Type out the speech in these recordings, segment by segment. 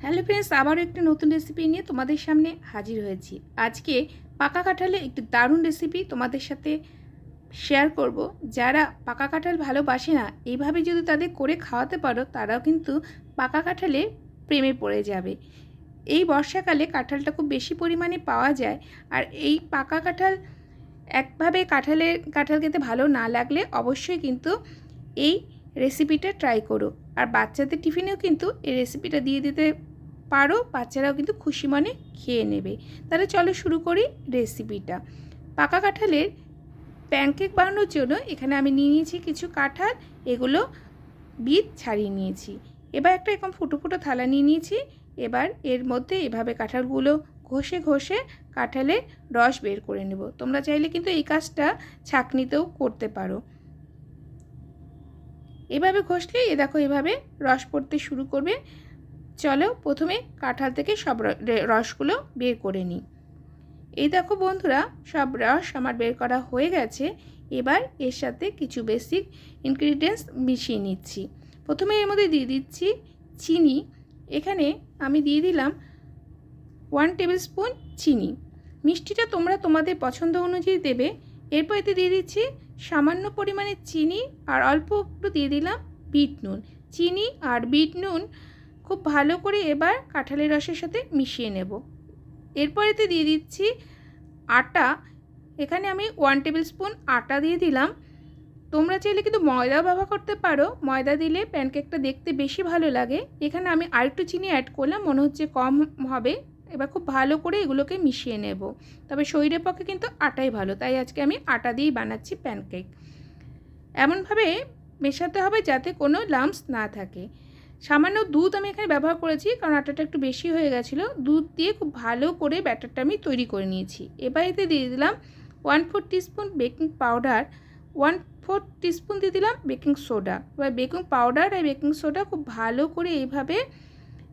Hello friends, আবারও একটা নতুন রেসিপি নিয়ে তোমাদের সামনে হাজির হয়েছি। আজকে পাকা কাঁঠালে একটি দারুণ রেসিপি তোমাদের সাথে শেয়ার করব। যারা পাকা কাঁঠাল ভালোবাসে না, এইভাবে যদি তাদের করে খাওয়াতে পারো, তারাও কিন্তু পাকা কাঁঠালে প্রেমে পড়ে যাবে। এই বর্ষাকালে কাঁঠালটা খুব বেশি পরিমাণে পাওয়া যায়, আর এই পাকা কাঁঠাল একভাবে কাঁঠাল খেতে ভালো না লাগলে অবশ্যই কিন্তু এই রেসিপিটা ট্রাই করো। আর বাচ্চাদের টিফিনেও কিন্তু এই রেসিপিটা দিয়ে দিতে পারো, বাচ্চারাও কিন্তু খুশি মনে খেয়ে নেবে। তাহলে চলো শুরু করি রেসিপিটা। পাকা কাঁঠালের প্যানকেক বানানোর জন্য এখানে আমি নিয়ে নিয়েছি কিছু কাঁঠাল, এগুলো বীজ ছাড়িয়ে নিয়েছি। এবার একটা এরকম ফুটো ফুটো থালা নিয়ে নিয়েছি। এবার এর মধ্যে এভাবে কাঁঠালগুলো ঘষে ঘষে কাঁঠালের রস বের করে নেব। তোমরা চাইলে কিন্তু এই কাজটা ছাঁকনিতেও করতে পারো। এভাবে ঘষলে দেখো এভাবে রস পড়তে শুরু করবে। চলো প্রথমে কাঁঠাল থেকে সব রসগুলো বের করে নিই। এই দেখো বন্ধুরা, সব রস আমার বের করা হয়ে গেছে। এবার এর সাথে কিছু বেসিক ইনগ্রিডিয়েন্টস মিশিয়ে নিচ্ছি। প্রথমে এর মধ্যে দিয়ে দিচ্ছি চিনি। এখানে আমি দিয়ে দিলাম 1 টেবিল স্পুন চিনি। মিষ্টিটা তোমরা তোমাদের পছন্দ অনুযায়ী দেবে। এরপর এতে দিয়ে দিচ্ছি সামান্য পরিমাণে চিনি, আর অল্প একটু দিয়ে দিলাম বিট নুন। চিনি আর বিট নুন খুব ভালো করে এবার কাঁঠালের রসের সাথে মিশিয়ে নেব। এরপর এতে দিয়ে দিচ্ছি আটা। এখানে আমি 1 টেবিল স্পুন আটা দিয়ে দিলাম। তোমরা চাইলে কিন্তু ময়দাও ব্যবহার করতে পারো, ময়দা দিলে প্যানকেকটা দেখতে বেশি ভালো লাগে। এখানে আমি আরেকটু চিনি অ্যাড করলাম, মনে হচ্ছে কম হবে। এবার খুব ভালো করে এগুলোকে মিশিয়ে নেব। তবে শরীরের পক্ষে কিন্তু আটাই ভালো, তাই আজকে আমি আটা দিয়েই বানাচ্ছি প্যানকেক। এমনভাবে মেশাতে হবে যাতে কোনো লাম্পস না থাকে। সামান্য দুধ আমি এখানে ব্যবহার করেছি, কারণ আটাটা একটু বেশি হয়ে গেছিলো। দুধ দিয়ে খুব ভালো করে ব্যাটারটা আমি তৈরি করে নিয়েছি। এবার এতে দিয়ে দিলাম 1/4 টিস্পুন বেকিং পাউডার, 1/4 টিস্পুন দিয়ে দিলাম বেকিং সোডা। এবার বেকিং পাউডার আর বেকিং সোডা খুব ভালো করে এইভাবে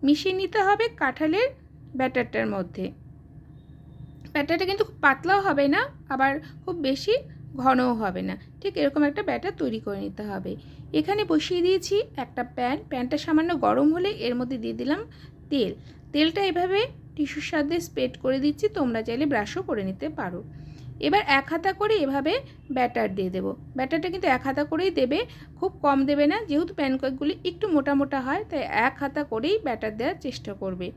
মিশিয়ে নিতে হবে কাঁঠালের ব্যাটারটার মধ্যে। ব্যাটারটা কিন্তু খুব পাতলাও হবে না, আবার খুব বেশি ঘনও হবে না, ঠিক এরকম একটা ব্যাটার তৈরি করে নিতে হবে। এখানে বসিয়ে দিয়েছি একটা প্যানটা সামান্য গরম হলে এর মধ্যে দিয়ে দিলাম তেলটা এভাবে টিস্যুর সাথে স্প্রেড করে দিচ্ছি। তোমরা চাইলে ব্রাশও করে নিতে পারো। এবার এক হাতা করে এভাবে ব্যাটার দিয়ে দেবো। ব্যাটারটা কিন্তু এক হাতা করেই দেবে, খুব কম দেবে না, যেহেতু প্যানকেকগুলি একটু মোটা মোটা হয়, তাই এক হাতা করেই ব্যাটার দেওয়ার চেষ্টা করবে।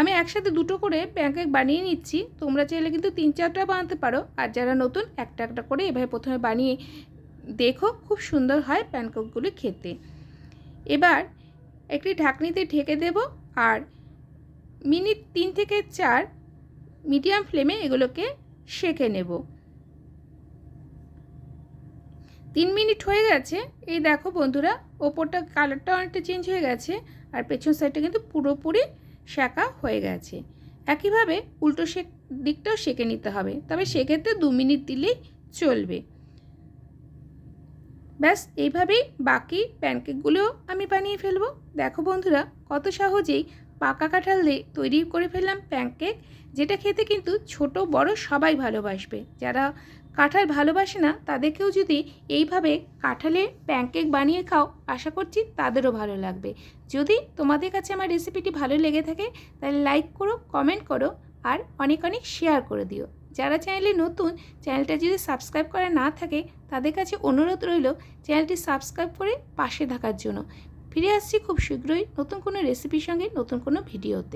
আমি একসাথে দুটো করে প্যানকেক বানিয়ে নিচ্ছি। তোমরা চাইলে কিন্তু 3-4টা বানাতে পারো, আর যারা নতুন একটা একটা করে এভাবে প্রথমে বানিয়ে দেখো, খুব সুন্দর হয় প্যানকেকগুলি খেতে। এবার একটি ঢাকনিতে ঢেকে দেব, আর মিনিট 3 থেকে 4 মিডিয়াম ফ্লেমে এগুলোকে সেঁকে নেব। 3 মিনিট হয়ে গেছে। এই দেখো বন্ধুরা, ওপরটা কালারটা অনেকটা চেঞ্জ হয়ে গেছে, আর পেছন সাইডটা কিন্তু পুরোপুরি সেঁকা হয়ে গেছে। একইভাবে উল্টো দিকটাও সেঁকে নিতে হবে, তবে সেক্ষেত্রে 2 মিনিট দিলেই চলবে। ব্যাস এইভাবেই বাকি প্যানকেকগুলোও আমি বানিয়ে ফেলবো। দেখো বন্ধুরা, কত সহজেই পাকা কাঁঠাল দিয়ে তৈরি করে ফেললাম প্যানকেক, যেটা খেতে কিন্তু ছোট বড় সবাই ভালোবাসবে। যারা কাঁঠাল ভালোবাসে না, তাদেরকেও যদি এইভাবে কাঁঠালের প্যানকেক বানিয়ে খাও, আশা করছি তাদেরও ভালো লাগবে। যদি তোমাদের কাছে আমার রেসিপিটি ভালো লেগে থাকে, তাহলে লাইক করো, কমেন্ট করো, আর অনেক অনেক শেয়ার করে দিও। যারা চ্যানেলে নতুন, চ্যানেলটা যদি সাবস্ক্রাইব করা না থাকে, তাদের কাছে অনুরোধ রইল চ্যানেলটি সাবস্ক্রাইব করে পাশে থাকার জন্য। ফিরে আসছি খুব শীঘ্রই নতুন কোনো রেসিপির সঙ্গে, নতুন কোনো ভিডিওতে।